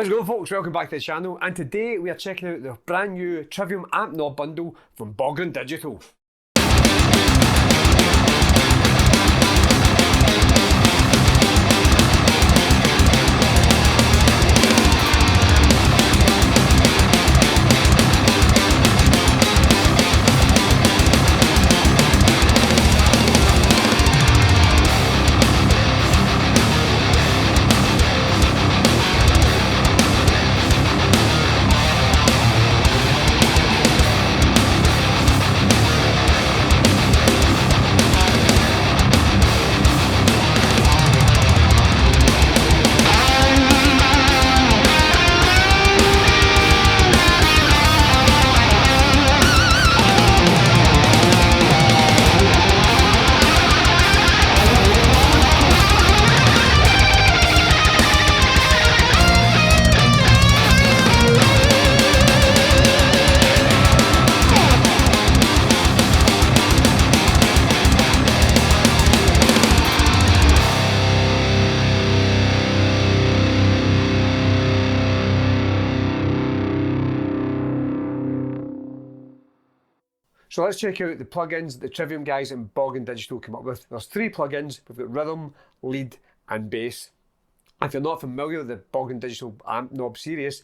How's it going, folks? Welcome back to the channel, and today we are checking out the brand new Trivium Ampknob Bundle from Bogren Digital. So let's check out the plugins that the Trivium guys in Bogren Digital came up with. There's 3 plugins. We've got rhythm, lead and bass. If you're not familiar with the Bogren Digital Ampknob series,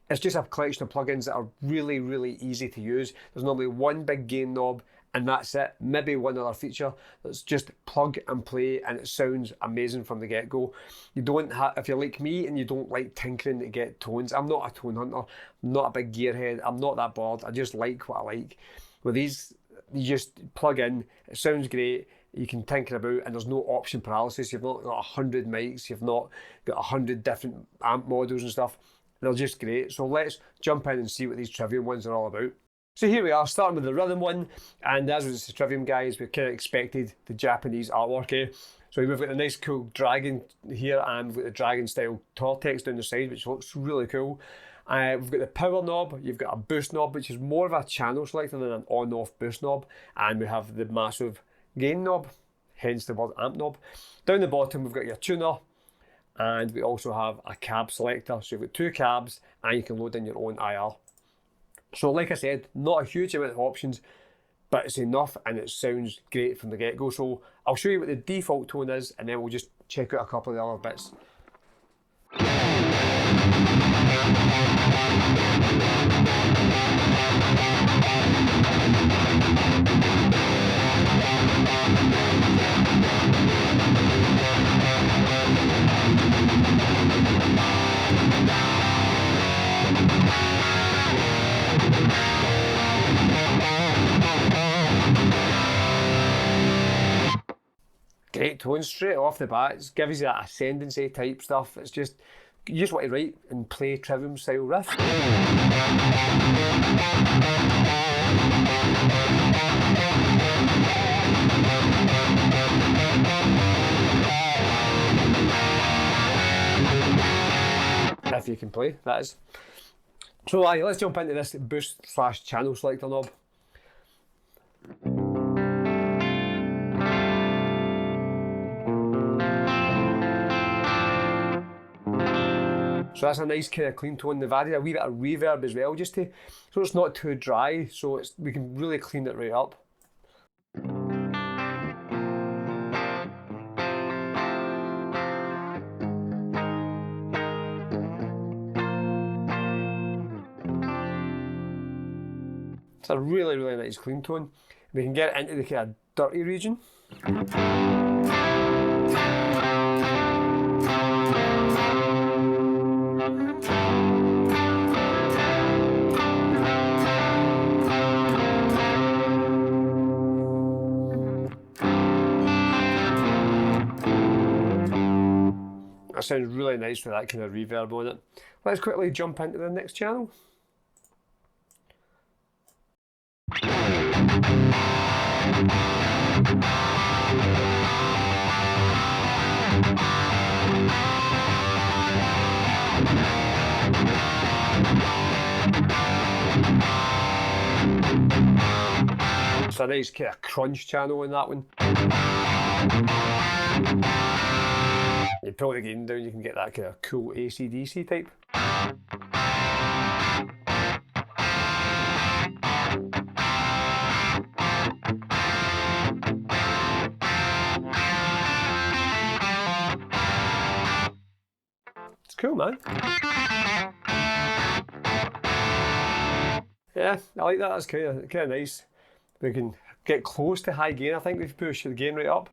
it's just a collection of plugins that are really easy to use. There's normally one big gain knob and that's it. Maybe one other feature that's just plug and play, and it sounds amazing from the get-go. You don't have, if you're like me and you don't like tinkering to get tones, I'm not a tone hunter, I'm not a big gearhead, I'm not that bored, I just like what I like. With these, you just plug in, it sounds great, you can tinker about, and there's no option paralysis. You've not got 100 mics, you've not got 100 different amp models and stuff. They're just great. So let's jump in and see what these Trivium ones are all about. So here we are, starting with the rhythm one, and as with the Trivium guys, we kind of expected the Japanese artwork, eh? So we've got a nice cool dragon here, and we've got the dragon style Tortex down the side, which looks really cool. We've got the power knob, you've got a boost knob, which is more of a channel selector than an on-off boost knob, and we have the massive gain knob, hence the word amp knob. Down the bottom we've got your tuner, and we also have a cab selector, so you've got 2 cabs and you can load in your own IR. So like I said, not a huge amount of options, but it's enough and it sounds great from the get-go. So I'll show you what the default tone is, and then we'll just check out a couple of the other bits. Great tones straight off the bat. It gives you that ascendancy type stuff. It's just, you just want to write and play Trivium style riff. If you can play, that is. So let's jump into this boost / channel selector knob. So that's a nice kind of clean tone. They've added a wee bit of reverb as well, just to, so it's not too dry, so we can really clean it right up. It's a really nice clean tone. We can get into the kind of dirty region. That sounds really nice with that kind of reverb on it. Let's quickly jump into the next channel. It's a nice kind of crunch channel in that one. You you pull the gain down, you can get that kind of cool AC/DC type. It's cool, man. Yeah, I like that. That's kind of nice. We can get close to high gain, I think, if you push the gain right up.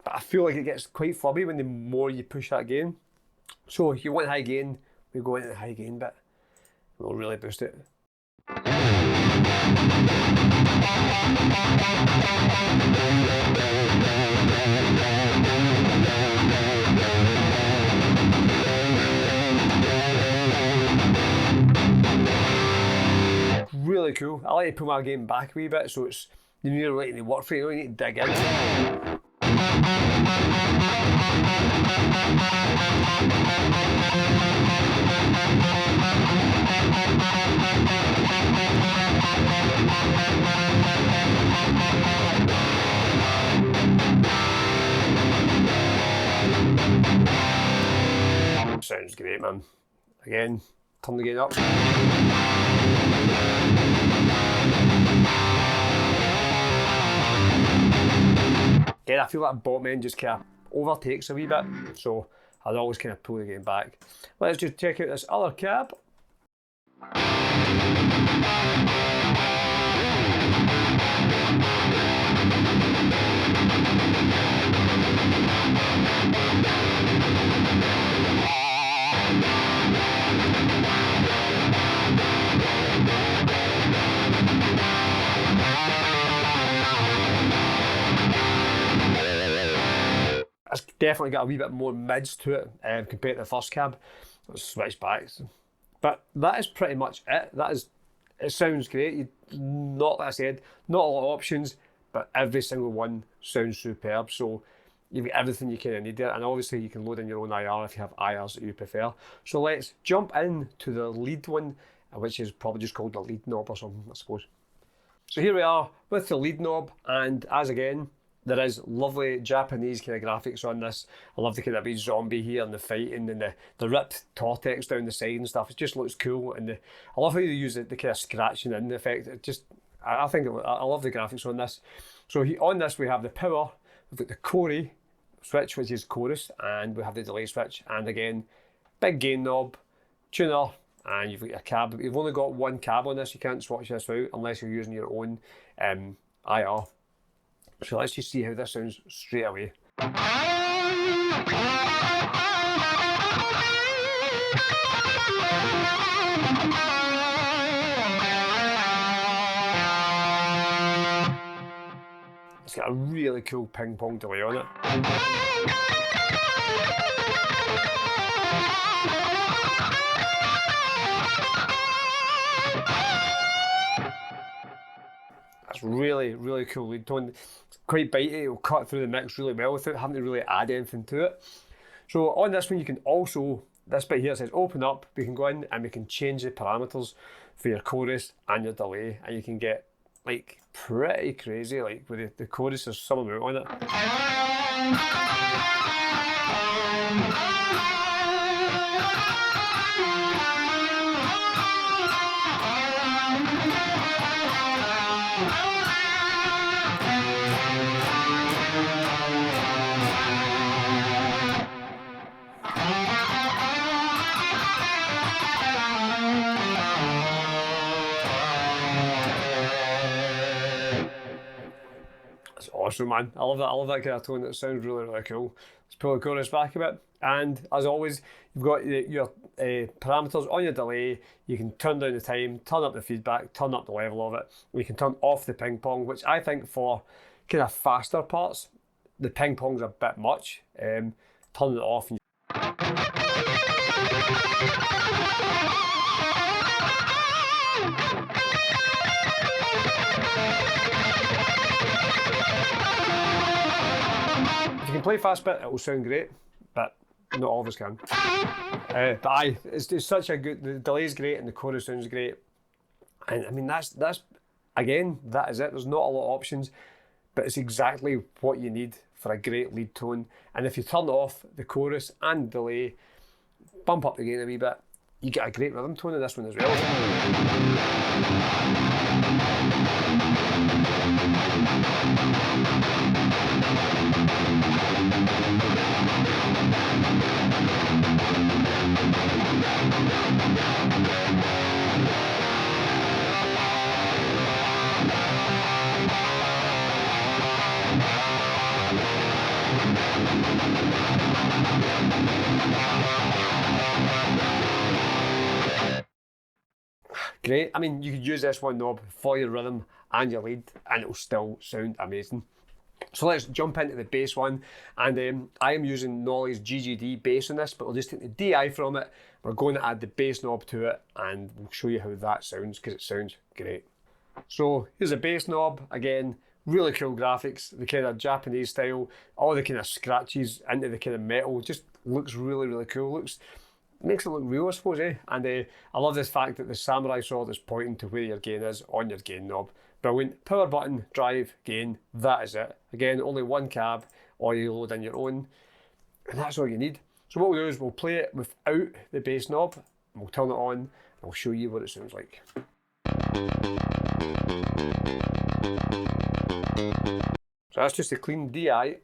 But I feel like it gets quite flubby when the more you push that gain. So if you want high gain, we go into the high gain bit. We'll really boost it. Really cool. I like to pull my game back a wee bit so it's you're letting it work for you, you need to dig in. Sounds great, man. Again, turn the gain up. Again, I feel that bottom end just kind of overtakes a wee bit, so I'd always kind of pull the gain back. Let's just check out this other cab. It's definitely got a wee bit more mids to it compared to the first cab. Let's switch back. But that is pretty much it. It sounds great. Not, like I said, not a lot of options, but every single one sounds superb. So you've got everything you kind of need there. And obviously you can load in your own IR if you have IRs that you prefer. So let's jump into the lead one, which is probably just called the lead knob or something, I suppose. So here we are with the lead knob, and as again, there is lovely Japanese kind of graphics on this. I love the kind of wee zombie here and the fighting and the ripped tortex down the side and stuff. It just looks cool, and I love how they use the kind of scratching in effect. I love the graphics on this. So on this we have the power, we've got the Corey switch, which is chorus, and we have the delay switch, and again, big gain knob, tuner, and you've got your cab. You've only got one cab on this, you can't swatch this out unless you're using your own IR. So let's just see how this sounds straight away. It's got a really cool ping pong delay on it. That's really, really cool lead tone. It's quite bitey, it'll cut through the mix really well without having to really add anything to it. So on this one you can also, this bit here says open up, we can go in and we can change the parameters for your chorus and your delay, and you can get like pretty crazy, like with the chorus there's some amount on it. It's awesome, man. I love that kind of tone. That sounds really, really cool. Let's pull the chorus back a bit. And as always, you've got your parameters on your delay. You can turn down the time, turn up the feedback, turn up the level of it. You can turn off the ping pong, which I think for kind of faster parts, the ping pong's a bit much. Turn it off. If you can play fast bit, it will sound great, but Not all of us can. But aye, it's such a good, the delay's great and the chorus sounds great. And I mean, that's again, that is it. There's not a lot of options, but it's exactly what you need for a great lead tone. And if you turn off the chorus and delay, bump up the gain a wee bit, you get a great rhythm tone in this one as well. Great. I mean, you could use this one knob for your rhythm and your lead, and it'll still sound amazing. So let's jump into the bass one, and I am using Nolly's GGD bass on this, but we'll just take the DI from it. We're going to add the bass knob to it, and we'll show you how that sounds, because it sounds great. So here's a bass knob, again, really cool graphics, the kind of Japanese style, all the kind of scratches into the kind of metal, just looks really, really cool. Makes it look real, I suppose, eh? And I love this fact that the samurai sword is pointing to where your gain is on your gain knob. Brilliant. Power button, drive, gain, that is it. Again, only one cab, or you load in your own, and that's all you need. So what we'll do is we'll play it without the bass knob, and we'll turn it on, and I'll show you what it sounds like. So that's just a clean DI.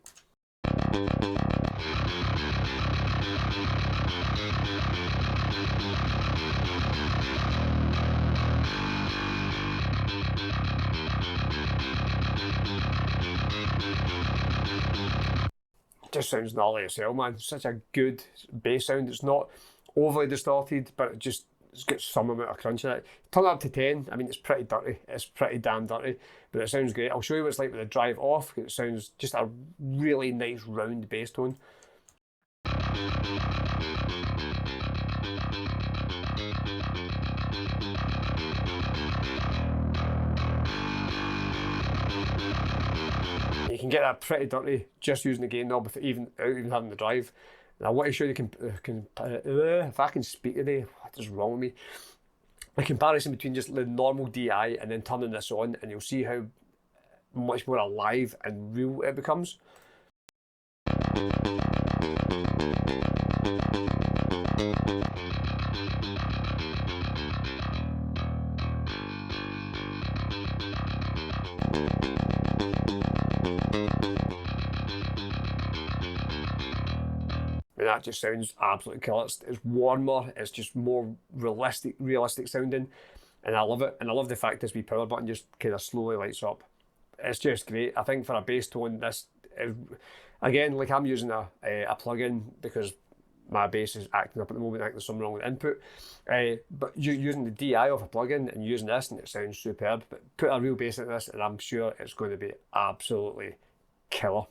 Just sounds gnarly as hell, man. Such a good bass sound. It's not overly distorted, but it's got some amount of crunch in it. Turn it up to 10. I mean, it's pretty dirty. It's pretty damn dirty, but it sounds great. I'll show you what it's like with the drive off. It sounds just a really nice round bass tone. You can get that pretty dirty just using the gain knob without even having the drive. And I want to show you if I can speak today, what is wrong with me? The comparison between just the normal DI and then turning this on, and you'll see how much more alive and real it becomes. That just sounds absolutely killer. It's warmer, it's just more realistic sounding, and I love it. And I love the fact this wee power button just kind of slowly lights up. It's just great. I think for a bass tone, this is, again, like I'm using a plugin because my bass is acting up at the moment. I think there's something wrong with input. But using the DI off a plugin and using this, and it sounds superb. But put a real bass into this, and I'm sure it's going to be absolutely killer.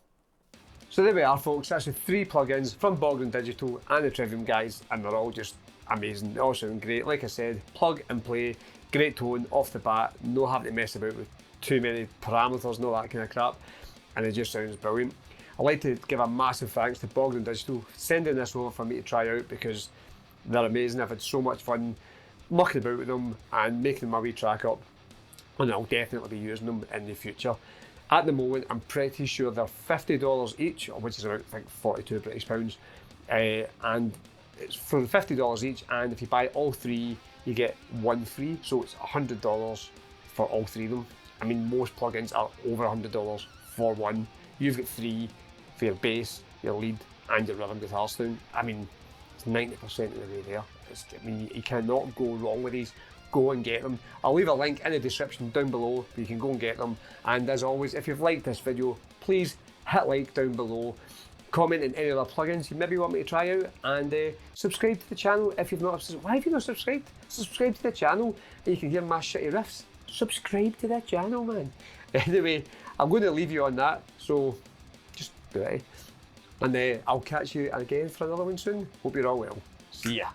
So there we are, folks. That's the 3 plugins from Bogren Digital and the Trivium guys, and they're all just amazing. They all sound great. Like I said, plug and play, great tone off the bat, no having to mess about with too many parameters, no that kind of crap, and it just sounds brilliant. I'd like to give a massive thanks to Bogren Digital sending this over for me to try out, because they're amazing. I've had so much fun mucking about with them and making my wee track up, and I'll definitely be using them in the future. At the moment, I'm pretty sure they're $50 each, which is about, I think, 42 British pounds. And it's for the $50 each, and if you buy all 3, you get 1 free, so it's $100 for all 3 of them. I mean, most plugins are over $100 for one. You've got 3 for your bass, your lead, and your rhythm guitar sound. I mean, it's 90% of the way there. I mean, you cannot go wrong with these. Go and get them. I'll leave a link in the description down below where you can go and get them. And as always, if you've liked this video, please hit like down below. Comment on any other plugins you maybe want me to try out, and subscribe to the channel if you've not. Why have you not subscribed? Subscribe to the channel and you can hear my shitty riffs. Subscribe to the channel, man. Anyway, I'm going to leave you on that, so just do it. And I'll catch you again for another one soon. Hope you're all well. See ya.